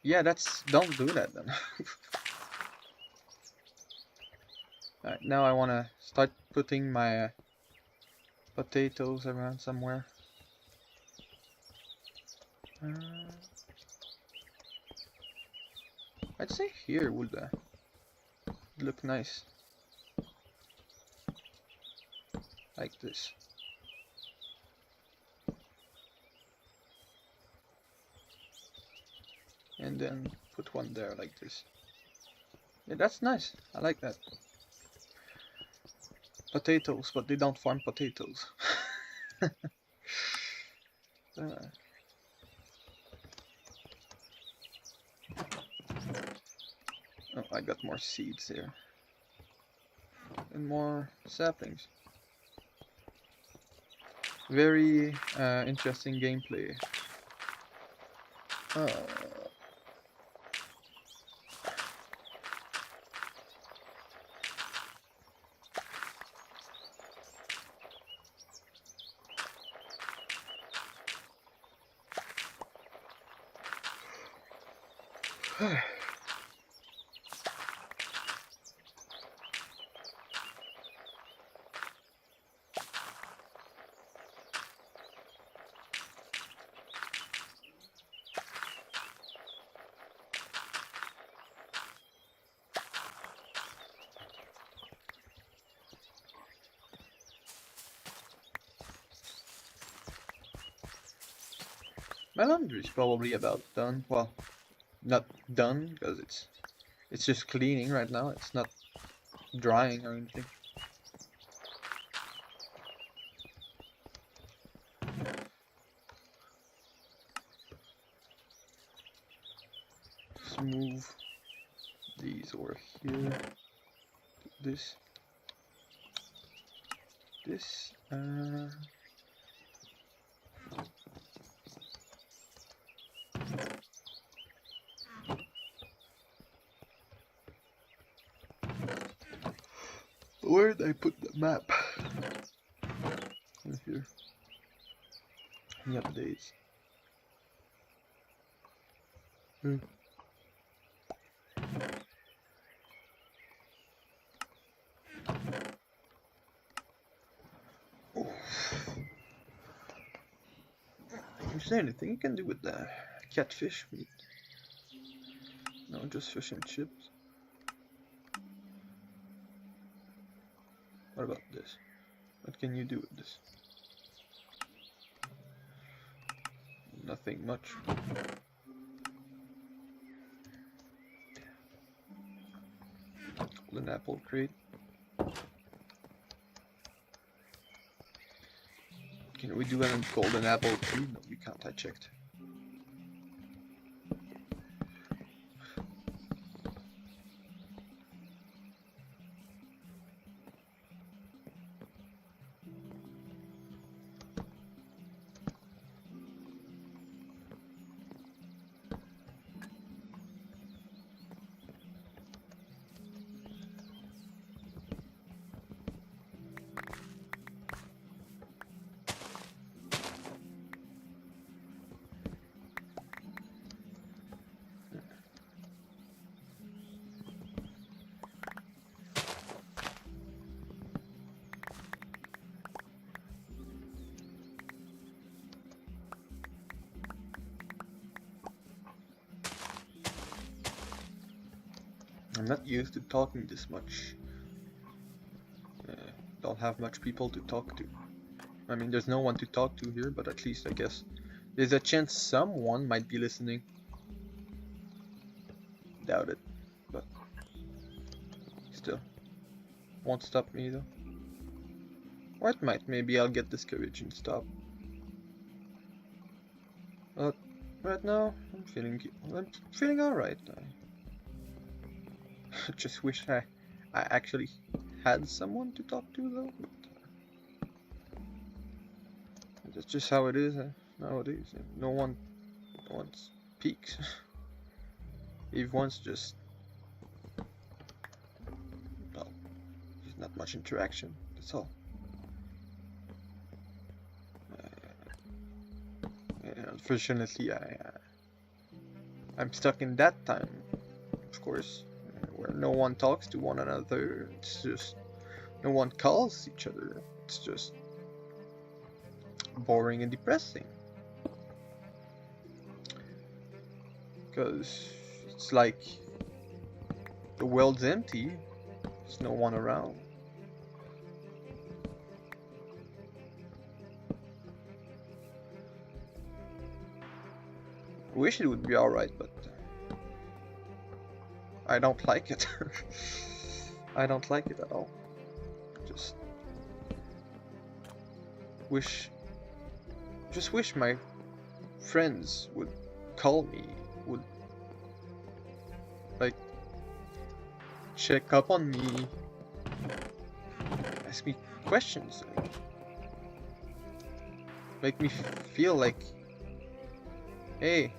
yeah, don't do that then. Alright, now I wanna start putting my potatoes around somewhere. I'd say here would look nice, like this. And then put one there like this. Yeah, that's nice. I like that. Potatoes, but they don't farm potatoes. Oh, I got more seeds here. And more saplings. Very interesting gameplay. Uh, My laundry's probably about done. Well, not done because it's just cleaning right now. It's not drying or anything. Let's move these over here. This. This. Where did I put the map? In here. Any updates? Is there anything you can do with the catfish meat? No, just fish and chips. What about this? What can you do with this? Nothing much. Golden apple crate. Can we do a golden apple tree? No, we can't. I checked. I'm not used to talking this much. Don't have much people to talk to. I mean, there's no one to talk to here, but at least I guess there's a chance someone might be listening. Doubt it, but still. Won't stop me though. Or it might. Maybe I'll get discouraged and stop. But right now, I'm feeling alright. I just wish I actually had someone to talk to though. But that's just how it is nowadays. No one speaks. Everyone's just, well, there's not much interaction. That's all. Unfortunately, I'm stuck in that time, of course, where no one talks to one another. It's just no one calls each other. It's just boring and depressing. Because it's like the world's empty. There's no one around. I wish it would be alright, but I don't like it. I don't like it at all. Just wish my friends would call me, would like check up on me, ask me questions, like, make me feel like, hey,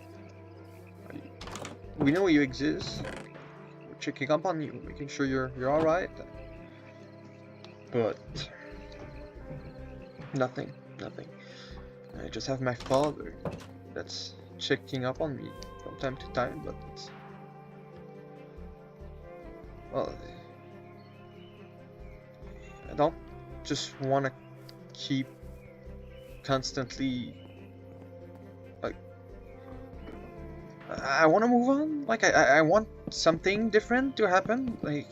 we know you exist. We're checking up on you, making sure you're all right. But nothing. I just have my father that's checking up on me from time to time, but it's, well, I don't just want to keep constantly, like, I want to move on. Like, I want something different to happen. Like,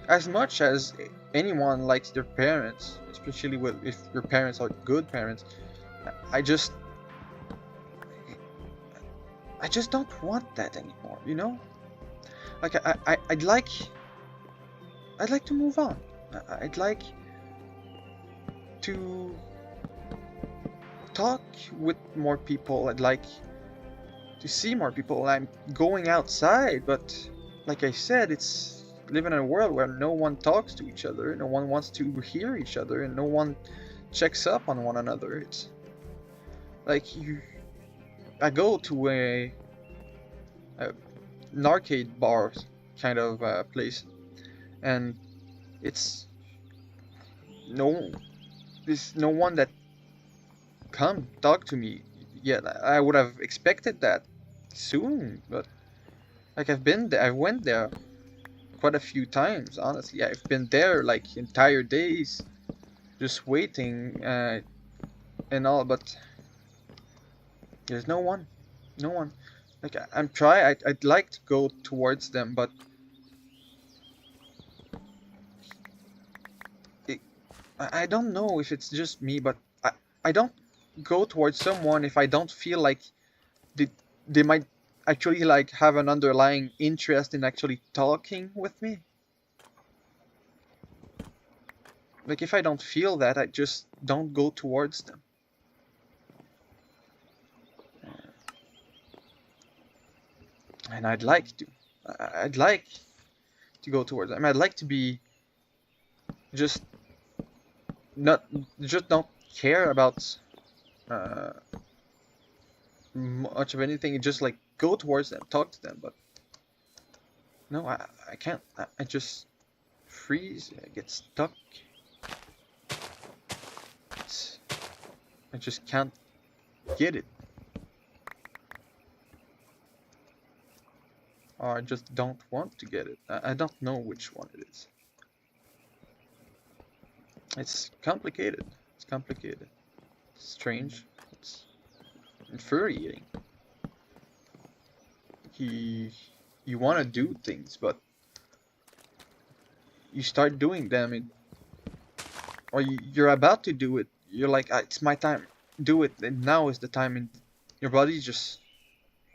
as much as anyone likes their parents, especially if your parents are good parents, I just I just don't want that anymore, you know? Like I'd like to move on. I'd like to talk with more people. I'd like to see more people. I'm going outside, but like I said, it's living in a world where no one talks to each other, no one wants to hear each other, and no one checks up on one another. It's like I go to a an arcade bar kind of place, and it's no there's no one that come talk to me yet. I would have expected that soon, but like I've been there, I went there quite a few times. Honestly, I've been there like entire days, just waiting and all, but there's no one, no one. Like I'm trying. I'd like to go towards them, but it, I don't know if it's just me, but I don't go towards someone if I don't feel like they, they might actually like have an underlying interest in actually talking with me. Like if I don't feel that, I just don't go towards them. And I'd like to. I'd like to go towards them. I'd like to be just not just don't care about uh, much of anything. Just like go towards them, talk to them. But no, I can't. I just freeze. I get stuck. I just can't get it. Or I just don't want to get it. I don't know which one it is. It's complicated. It's complicated. It's strange. It's infuriating. You want to do things, but you start doing them, or you're about to do it. You're like, ah, it's my time. Do it, and now is the time. And your body just,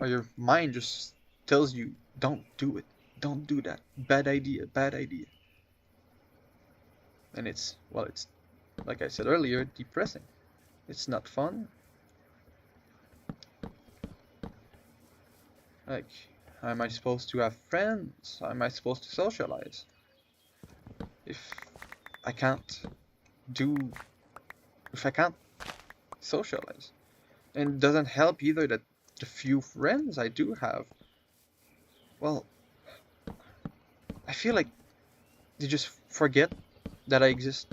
or your mind just tells you, don't do it. Don't do that. Bad idea. Bad idea. And it's, well, it's like I said earlier, depressing. It's not fun. Like, how am I supposed to have friends? How am I supposed to socialize if I can't do, if I can't socialize? And it doesn't help either that the few friends I do have, well, I feel like they just forget that I exist.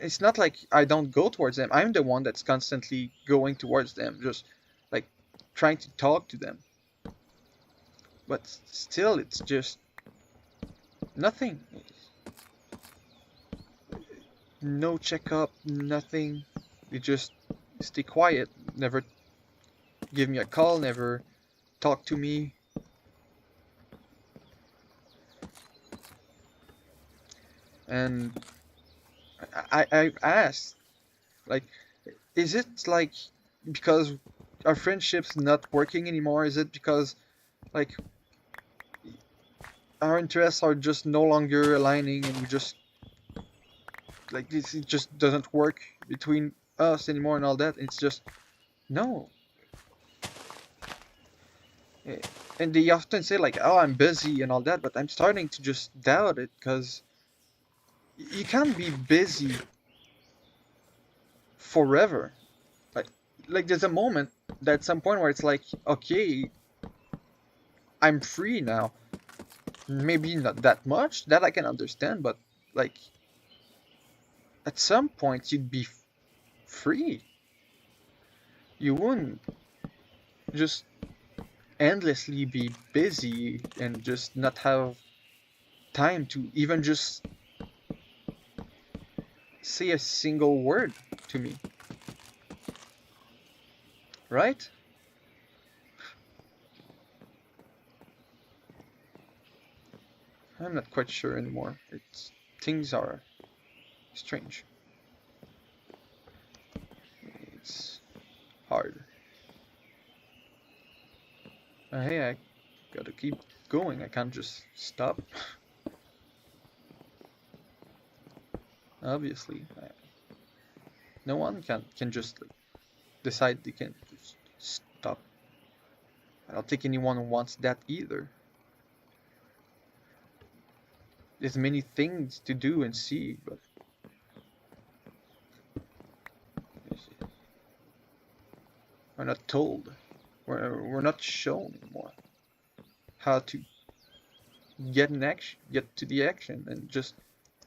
It's not like I don't go towards them. I'm the one that's constantly going towards them, just like trying to talk to them. But still, it's just nothing. No checkup, nothing. They just stay quiet, never give me a call, never talk to me. And I've asked, like, is it like because our friendship's not working anymore? Is it because like our interests are just no longer aligning and we just like this, it just doesn't work between us anymore and all that? It's just no. Eh, And they often say like, "Oh, I'm busy" and all that, but I'm starting to just doubt it because you can't be busy forever. Like, like there's a moment at some point where it's like, okay, I'm free now. Maybe not that much, that I can understand, but like at some point you'd be free. You wouldn't just endlessly be busy and just not have time to even just say a single word to me, right? I'm not quite sure anymore. It's things are strange. It's hard. Hey, I gotta keep going. I can't just stop. Obviously, no one can just like, decide they can just stop. I don't think anyone wants that either. There's many things to do and see, but we're not told. We're not shown anymore how to get to the action, and just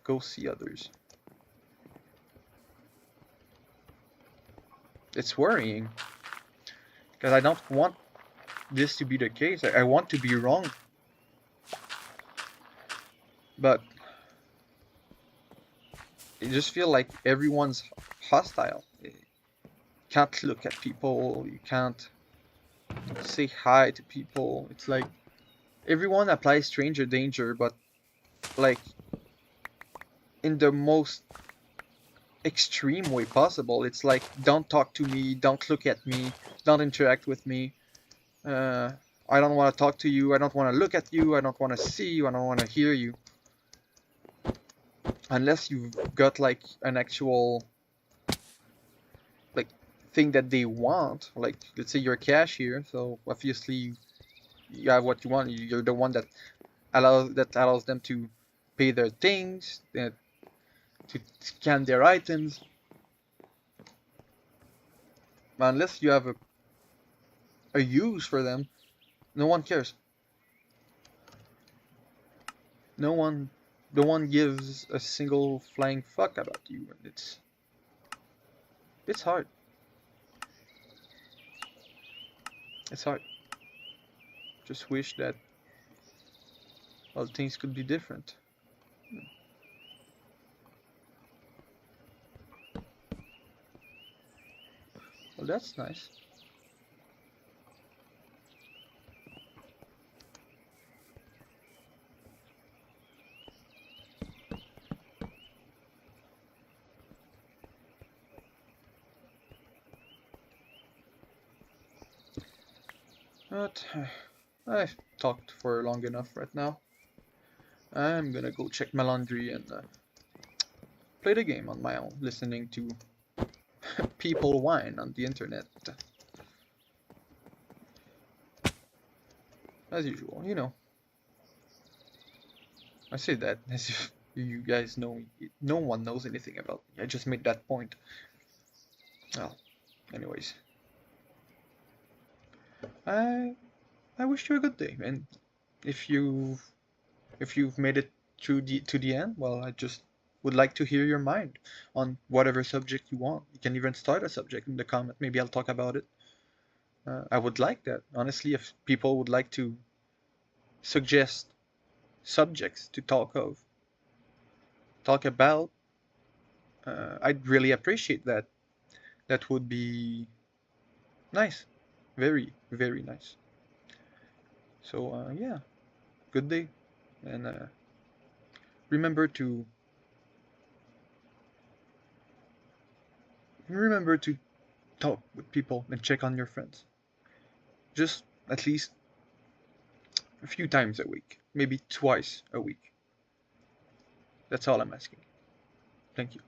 go see others. It's worrying because I don't want this to be the case. I want to be wrong, but I just feel like everyone's hostile. You can't look at people. You can't say hi to people. It's like everyone applies stranger danger, but like in the most extreme way possible. It's like, don't talk to me, don't look at me, don't interact with me. Uh, I don't want to talk to you. I don't want to look at you. I don't want to see you. I don't want to hear you. Unless you've got like an actual like thing that they want. Like, let's say you're a cashier, so obviously you have what you want. You're the one that allows them to pay their things, to scan their items. Unless you have a use for them, no one cares. No one gives a single flying fuck about you, and it's hard. It's hard. Just wish that all things could be different. Well, that's nice. But I've talked for long enough right now. I'm gonna go check my laundry and play the game on my own, listening to people whine on the internet. As usual, you know. I say that as if you guys know. No one knows anything about me. I just made that point. Well, anyways. I I wish you a good day, and if you if you've made it through to the end, well, I just would like to hear your mind on whatever subject you want. You can even start a subject in the comment. Maybe I'll talk about it. I would like that, honestly, if people would like to suggest subjects to talk about. I'd really appreciate that. That would be nice, very, very nice. So yeah, good day, and remember to remember to talk with people and check on your friends. Just at least a few times a week, maybe twice a week. That's all I'm asking. Thank you.